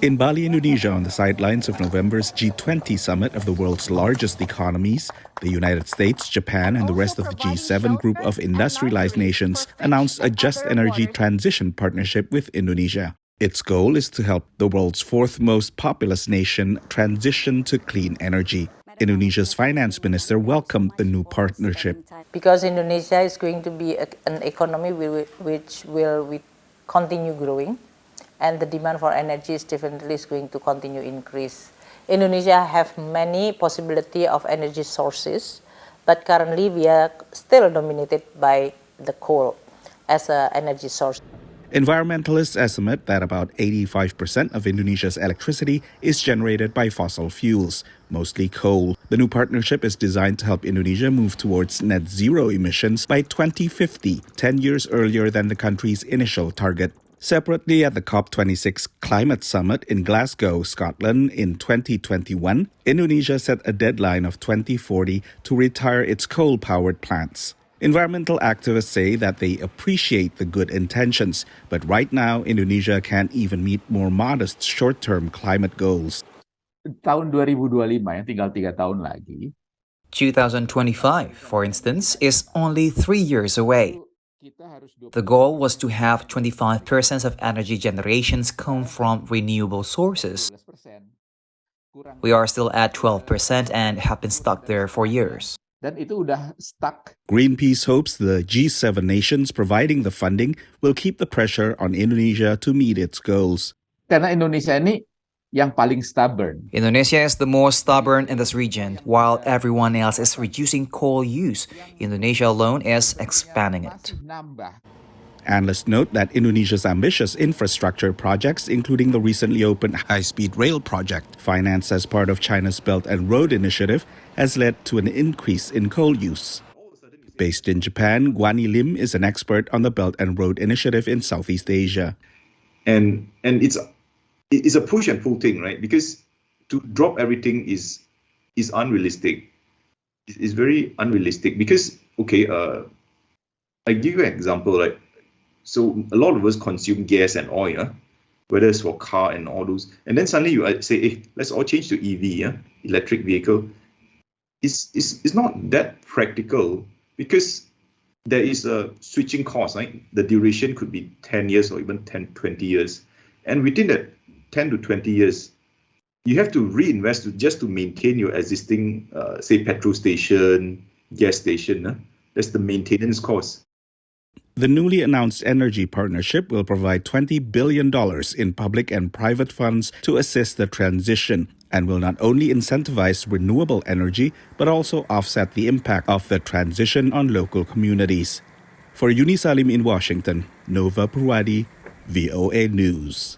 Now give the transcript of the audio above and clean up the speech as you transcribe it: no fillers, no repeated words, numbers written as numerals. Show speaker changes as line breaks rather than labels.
In Bali, Indonesia, on the sidelines of November's G20 summit of the world's largest economies, the United States, Japan, and the rest of the G7 group of industrialized nations announced a just energy transition partnership with Indonesia. Its goal is to help the world's fourth most populous nation transition to clean energy. Indonesia's finance minister welcomed the new partnership.
Because Indonesia is going to be an economy which will continue growing, and the demand for energy is definitely going to continue increase. Indonesia have many possibility of energy sources, but currently we are still dominated by the coal as an energy source.
Environmentalists estimate that about 85% of Indonesia's electricity is generated by fossil fuels, mostly coal. The new partnership is designed to help Indonesia move towards net zero emissions by 2050, 10 years earlier than the country's initial target. Separately, at the COP26 Climate Summit in Glasgow, Scotland in 2021, Indonesia set a deadline of 2040 to retire its coal-powered plants. Environmental activists say that they appreciate the good intentions, but right now Indonesia can't even meet more modest short-term climate goals.
Tahun 2025 yang tinggal 3 tahun lagi.
2025, for instance, is only 3 years away. The goal was to have 25% of energy generations come from renewable sources. We are still at 12% and have been stuck there for years.
Dan itu udah stuck.
Greenpeace hopes the G7 nations providing the funding will keep the pressure on Indonesia to meet its goals.
Karena Indonesia ini yang paling stubborn.
Indonesia is the most stubborn in this region. While everyone else is reducing coal use, Indonesia alone is expanding it.
Analysts note that Indonesia's ambitious infrastructure projects, including the recently opened high-speed rail project, financed as part of China's Belt and Road Initiative, has led to an increase in coal use. Based in Japan, Guanie is an expert on the Belt and Road Initiative in Southeast Asia.
And it's a push and pull thing, right? Because to drop everything is unrealistic. It's very unrealistic because, okay, I give you an example, right? So a lot of us consume gas and oil, whether it's for car and all those. And then suddenly you say, hey, let's all change to EV, electric vehicle. It's not that practical because there is a switching cost, right? The duration could be 10 years or even 10, 20 years. And within that 10 to 20 years, you have to reinvest just to maintain your existing, say, petrol station, gas station. That's the maintenance cost.
The newly announced energy partnership will provide $20 billion in public and private funds to assist the transition and will not only incentivize renewable energy, but also offset the impact of the transition on local communities. For Yuni, Salim in Washington, Nova Poerwadi, VOA News.